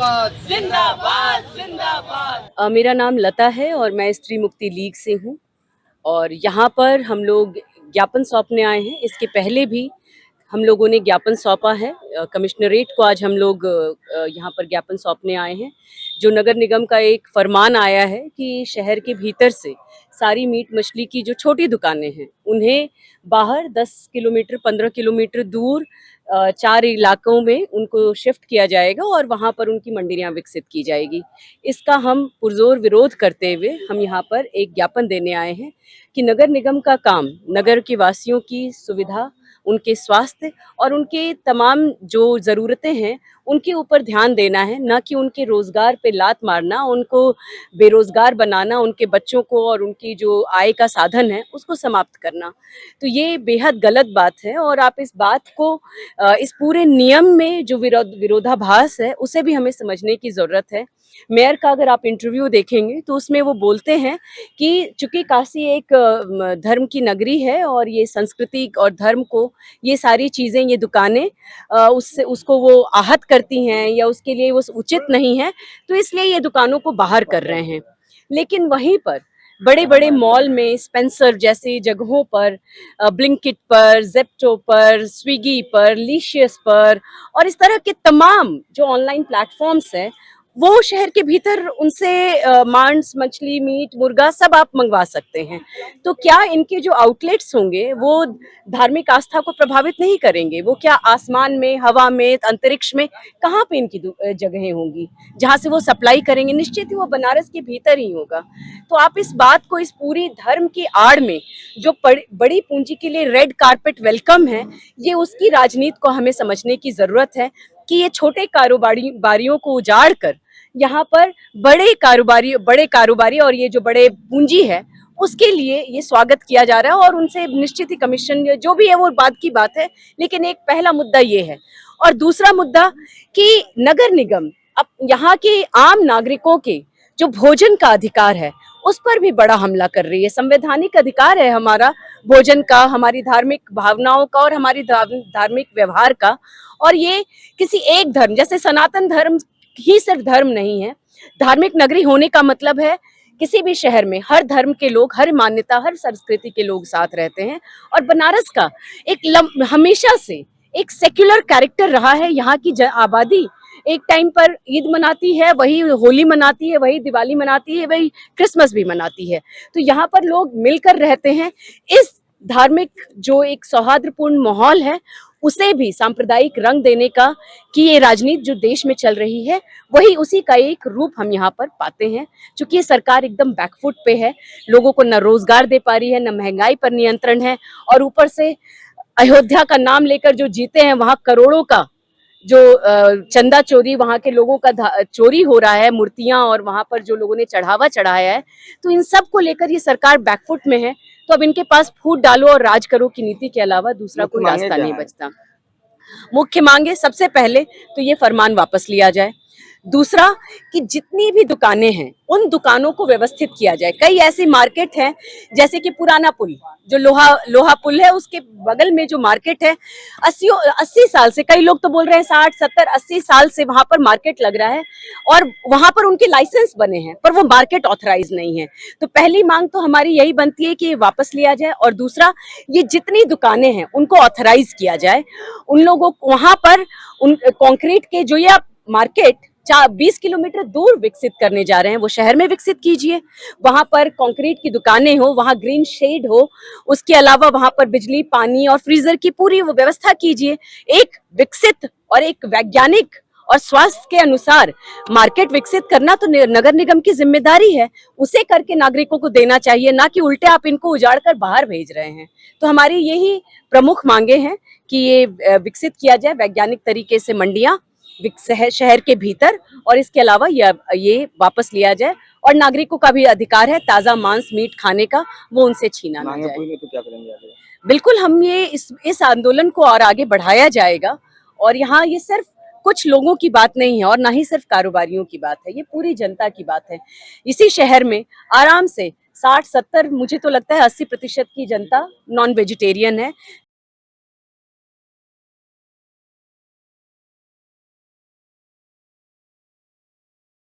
जिंदाबाद जिंदाबाद जिंदाबाद। मेरा नाम लता है और मैं स्त्री मुक्ति लीग से हूँ और यहाँ पर हम लोग ज्ञापन सौंपने आए हैं। इसके पहले भी हम लोगों ने ज्ञापन सौंपा है कमिश्नरेट को। आज हम लोग यहाँ पर ज्ञापन सौंपने आए हैं। जो नगर निगम का एक फरमान आया है कि शहर के भीतर से सारी मीट मछली की जो छोटी दुकानें हैं उन्हें बाहर 10 किलोमीटर 15 किलोमीटर दूर 4 इलाकों में उनको शिफ्ट किया जाएगा और वहाँ पर उनकी मंडियाँ विकसित की जाएगी। इसका हम पुरजोर विरोध करते हुए हम यहाँ पर एक ज्ञापन देने आए हैं कि नगर निगम का काम नगर के वासियों की सुविधा, उनके स्वास्थ्य और उनके तमाम जो ज़रूरतें हैं उनके ऊपर ध्यान देना है, ना कि उनके रोज़गार पे लात मारना, उनको बेरोज़गार बनाना, उनके बच्चों को और उनकी जो आय का साधन है उसको समाप्त करना। तो ये बेहद गलत बात है और आप इस बात को इस पूरे नियम में जो विरोधाभास है उसे भी हमें समझने की ज़रूरत है। मेयर का अगर आप इंटरव्यू देखेंगे तो उसमें वो बोलते हैं कि चूंकि काशी एक धर्म की नगरी है और ये संस्कृति और धर्म को ये सारी चीज़ें, ये दुकानें उससे उसको वो आहत करती हैं या उसके लिए वो उचित नहीं है, तो इसलिए ये दुकानों को बाहर कर रहे हैं। लेकिन वहीं पर बड़े बड़े मॉल में, स्पेंसर जैसी जगहों पर, ब्लिंकिट पर, जेप्टो पर, स्विगी पर, लीशियस पर और इस तरह के तमाम जो ऑनलाइन प्लेटफॉर्म्स हैं वो शहर के भीतर उनसे मांस, मछली, मीट, मुर्गा सब आप मंगवा सकते हैं। तो क्या इनके जो आउटलेट्स होंगे वो धार्मिक आस्था को प्रभावित नहीं करेंगे? वो क्या आसमान में, हवा में, अंतरिक्ष में कहाँ पे इनकी जगहें होंगी जहाँ से वो सप्लाई करेंगे? निश्चित ही वो बनारस के भीतर ही होगा। तो आप इस बात को, इस पूरी धर्म की आड़ में जो बड़ी पूंजी के लिए रेड कारपेट वेलकम है, ये उसकी राजनीति को हमें समझने की जरूरत है कि ये छोटे कारोबारियों को उजाड़ कर यहाँ पर बड़े कारोबारी और ये जो बड़े पूंजी है उसके लिए ये स्वागत किया जा रहा है और उनसे निश्चित ही कमीशन जो भी है वो बाद की बात है। लेकिन एक पहला मुद्दा ये है और दूसरा मुद्दा कि नगर निगम अब यहाँ के आम नागरिकों के जो भोजन का अधिकार है उस पर भी बड़ा हमला कर रही है। संवैधानिक अधिकार है हमारा भोजन का, हमारी धार्मिक भावनाओं का और हमारी धार्मिक व्यवहार का। और ये किसी एक धर्म, जैसे सनातन धर्म ही सिर्फ धर्म नहीं है, धार्मिक नगरी होने का मतलब है किसी भी शहर में हर धर्म के लोग, हर मान्यता, हर संस्कृति के लोग साथ रहते हैं। और बनारस का एक हमेशा से एक सेक्युलर कैरेक्टर रहा है। यहाँ की आबादी एक टाइम पर ईद मनाती है, वही होली मनाती है, वही दिवाली मनाती है, वही क्रिसमस भी मनाती है। तो यहाँ पर लोग मिलकर रहते हैं। इस धार्मिक जो एक सौहार्दपूर्ण माहौल है उसे भी सांप्रदायिक रंग देने का कि ये राजनीति जो देश में चल रही है वही उसी का एक रूप हम यहाँ पर पाते हैं। क्योंकि ये सरकार एकदम बैकफुट पे है, लोगों को न रोजगार दे पा रही है, न महंगाई पर नियंत्रण है और ऊपर से अयोध्या का नाम लेकर जो जीते हैं वहां करोड़ों का जो चंदा चोरी, वहां के लोगों का चोरी हो रहा है, मूर्तियां और वहां पर जो लोगों ने चढ़ावा चढ़ाया है। तो इन सब को लेकर ये सरकार बैकफुट में है। तो अब इनके पास फूट डालो और राज करो की नीति के अलावा दूसरा कोई रास्ता नहीं बचता। मुख्य मांगे सबसे पहले तो ये फरमान वापस लिया जाए। दूसरा कि जितनी भी दुकानें हैं उन दुकानों को व्यवस्थित किया जाए। कई ऐसी मार्केट है जैसे कि पुराना पुल, जो लोहा पुल है उसके बगल में जो मार्केट है 80 साल से, कई लोग तो बोल रहे हैं 60 70 80 साल से वहां पर मार्केट लग रहा है और वहां पर उनके लाइसेंस बने हैं पर वो मार्केट ऑथराइज नहीं है। तो पहली मांग तो हमारी यही बनती है कि ये वापस लिया जाए और दूसरा ये जितनी दुकानें हैं उनको ऑथराइज किया जाए। उन लोगों को वहां पर उन कंक्रीट के जो ये मार्केट 20 किलोमीटर दूर विकसित करने जा रहे हैं वो शहर में विकसित कीजिए। वहां पर कंक्रीट की दुकानें हो, वहां ग्रीन शेड हो, उसके अलावा वहां पर बिजली, पानी और फ्रीजर की पूरी वो व्यवस्था कीजिए। एक विकसित और एक वैज्ञानिक और स्वास्थ्य के अनुसार मार्केट विकसित करना तो नगर निगम की जिम्मेदारी है, उसे करके नागरिकों को देना चाहिए, ना कि उल्टे आप इनको उजाड़ कर बाहर भेज रहे हैं। तो हमारी यही प्रमुख मांगे हैं कि ये विकसित किया जाए वैज्ञानिक तरीके से मंडियां शहर के भीतर और इसके अलावा ये वापस लिया जाए और नागरिकों का भी अधिकार है ताजा मांस मीट खाने का, वो उनसे छीना ना जाए। तो क्या करेंगे आगे? बिल्कुल हम ये इस आंदोलन को और आगे बढ़ाया जाएगा और यहाँ ये सिर्फ कुछ लोगों की बात नहीं है और ना ही सिर्फ कारोबारियों की बात है, ये पूरी जनता की बात है। इसी शहर में आराम से 60-70, मुझे तो लगता है 80% की जनता नॉन वेजिटेरियन है,